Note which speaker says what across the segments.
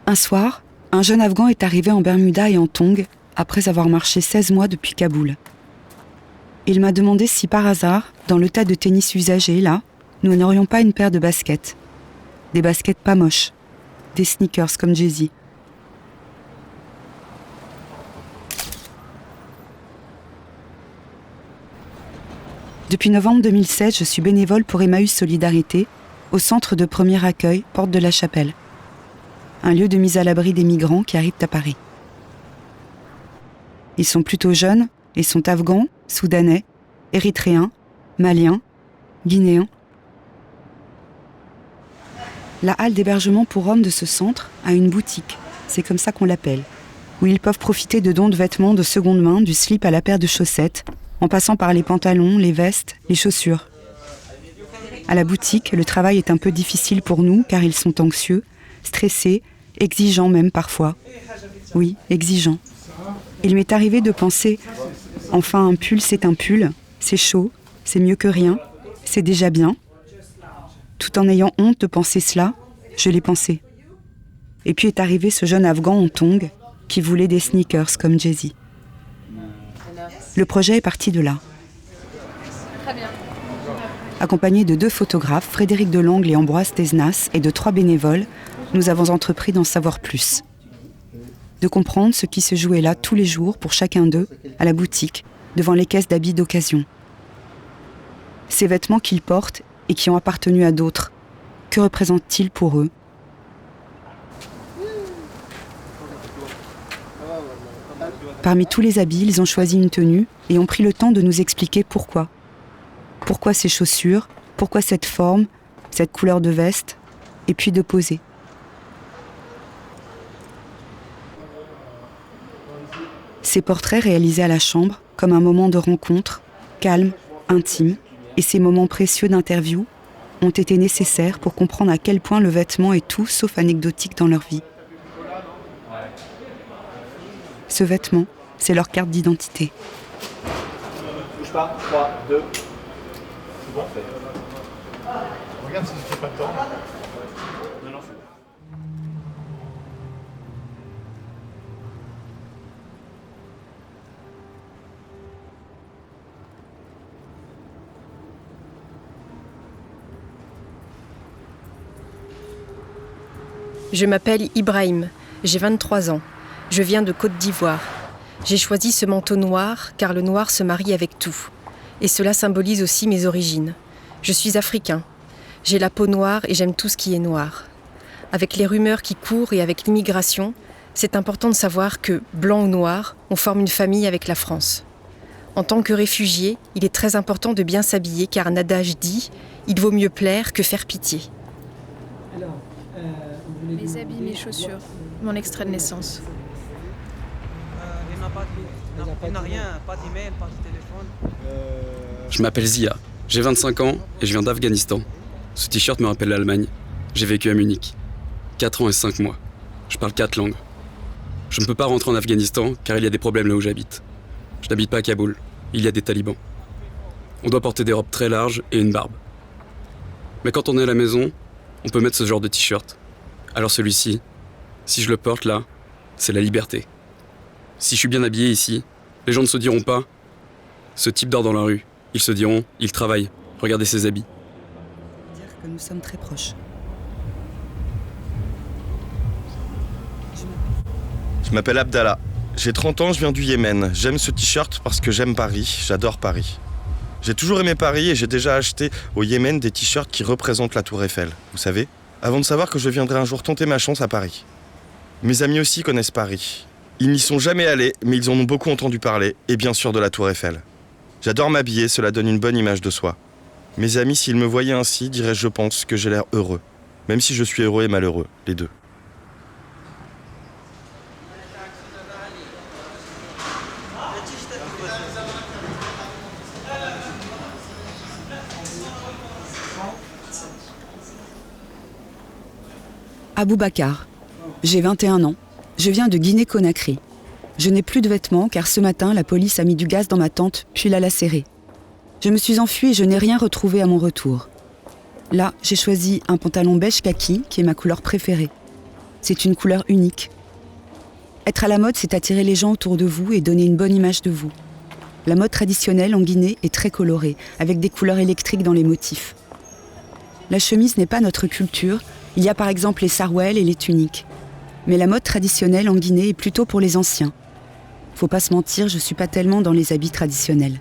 Speaker 1: Un soir, un jeune Afghan est arrivé en Bermuda et en tongs après avoir marché 16 mois depuis Kaboul. Il m'a demandé si par hasard, dans le tas de tennis usagés là, nous n'aurions pas une paire de baskets. Des baskets pas moches. Des sneakers comme Jay-Z. Depuis novembre 2016, je suis bénévole pour Emmaüs Solidarité, au centre de premier accueil, Porte de la Chapelle. Un lieu de mise à l'abri des migrants qui arrivent à Paris. Ils sont plutôt jeunes et sont afghans, soudanais, érythréens, maliens, guinéens. La halle d'hébergement pour hommes de ce centre a une boutique, c'est comme ça qu'on l'appelle, où ils peuvent profiter de dons de vêtements de seconde main, du slip à la paire de chaussettes, en passant par les pantalons, les vestes, les chaussures. À la boutique, le travail est un peu difficile pour nous car ils sont anxieux, stressés, exigeants même parfois. Oui, exigeants. Il m'est arrivé de penser « Enfin, un pull, c'est un pull, c'est chaud, c'est mieux que rien, c'est déjà bien ». Tout en ayant honte de penser cela, je l'ai pensé. Et puis est arrivé ce jeune Afghan en tongs qui voulait des sneakers comme Jay-Z. Le projet est parti de là. Accompagné de 2 photographes, Frédéric Delangle et Ambroise Tesnas, et de 3 bénévoles, nous avons entrepris d'en savoir plus. De comprendre ce qui se jouait là tous les jours pour chacun d'eux, à la boutique, devant les caisses d'habits d'occasion. Ces vêtements qu'ils portent et qui ont appartenu à d'autres, que représentent-ils pour eux ? Parmi tous les habits, ils ont choisi une tenue et ont pris le temps de nous expliquer pourquoi. Pourquoi ces chaussures, pourquoi cette forme, cette couleur de veste, et puis de poser. Ces portraits réalisés à la chambre, comme un moment de rencontre, calme, intime, et ces moments précieux d'interview, ont été nécessaires pour comprendre à quel point le vêtement est tout sauf anecdotique dans leur vie. Ce vêtement, c'est leur carte d'identité.
Speaker 2: Bouge pas, 3, 2. C'est bon, fait. Regarde si je fais pas de temps. Non, non, c'est bon.
Speaker 3: Je m'appelle Ibrahim, j'ai 23 ans. Je viens de Côte d'Ivoire. J'ai choisi ce manteau noir car le noir se marie avec tout. Et cela symbolise aussi mes origines. Je suis africain. J'ai la peau noire et j'aime tout ce qui est noir. Avec les rumeurs qui courent et avec l'immigration, c'est important de savoir que, blanc ou noir, on forme une famille avec la France. En tant que réfugié, il est très important de bien s'habiller car un adage dit « il vaut mieux plaire que faire pitié ».
Speaker 4: Mes habits, mes chaussures, mon extrait de naissance.
Speaker 5: Il n'a rien, pas d'email, pas de téléphone.
Speaker 6: Je m'appelle Zia, j'ai 25 ans et je viens d'Afghanistan. Ce t-shirt me rappelle l'Allemagne. J'ai vécu à Munich. 4 ans et 5 mois. Je parle 4 langues. Je ne peux pas rentrer en Afghanistan car il y a des problèmes là où j'habite. Je n'habite pas à Kaboul, il y a des talibans. On doit porter des robes très larges et une barbe. Mais quand on est à la maison, on peut mettre ce genre de t-shirt. Alors celui-ci, si je le porte là, c'est la liberté. Si je suis bien habillé ici, les gens ne se diront pas « ce type dort dans la rue ». Ils se diront « il travaille, regardez ses habits ».
Speaker 1: Dire que nous sommes très proches.
Speaker 7: Je m'appelle Abdallah. J'ai 30 ans, je viens du Yémen. J'aime ce t-shirt parce que j'aime Paris, j'adore Paris. J'ai toujours aimé Paris et j'ai déjà acheté au Yémen des t-shirts qui représentent la Tour Eiffel, vous savez, avant de savoir que je viendrai un jour tenter ma chance à Paris. Mes amis aussi connaissent Paris. Ils n'y sont jamais allés, mais ils en ont beaucoup entendu parler, et bien sûr de la Tour Eiffel. J'adore m'habiller, cela donne une bonne image de soi. Mes amis, s'ils me voyaient ainsi, diraient, je pense, que j'ai l'air heureux. Même si je suis heureux et malheureux, les deux.
Speaker 1: Aboubacar. J'ai 21 ans. Je viens de Guinée-Conakry. Je n'ai plus de vêtements car ce matin, la police a mis du gaz dans ma tente puis l'a lacérée. Je me suis enfuie et je n'ai rien retrouvé à mon retour. Là, j'ai choisi un pantalon beige kaki qui est ma couleur préférée. C'est une couleur unique. Être à la mode, c'est attirer les gens autour de vous et donner une bonne image de vous. La mode traditionnelle en Guinée est très colorée, avec des couleurs électriques dans les motifs. La chemise n'est pas notre culture, il y a par exemple les sarouels et les tuniques. Mais la mode traditionnelle en Guinée est plutôt pour les anciens. Faut pas se mentir, je suis pas tellement dans les habits traditionnels.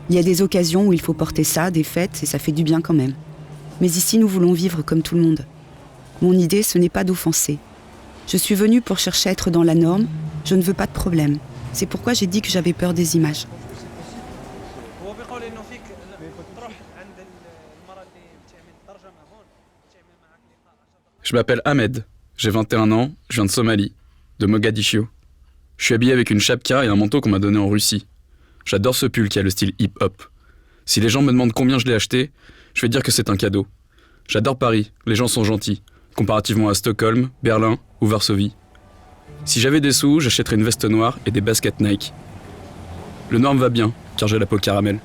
Speaker 1: Il y a des occasions où il faut porter ça, des fêtes, et ça fait du bien quand même. Mais ici, nous voulons vivre comme tout le monde. Mon idée, ce n'est pas d'offenser. Je suis venue pour chercher à être dans la norme, je ne veux pas de problème. C'est pourquoi j'ai dit que j'avais peur des images.
Speaker 6: Je m'appelle Ahmed, j'ai 21 ans, je viens de Somalie, de Mogadiscio. Je suis habillé avec une chapka et un manteau qu'on m'a donné en Russie. J'adore ce pull qui a le style hip-hop. Si les gens me demandent combien je l'ai acheté, je vais dire que c'est un cadeau. J'adore Paris, les gens sont gentils, comparativement à Stockholm, Berlin ou Varsovie. Si j'avais des sous, j'achèterais une veste noire et des baskets Nike. Le noir me va bien, car j'ai la peau caramel.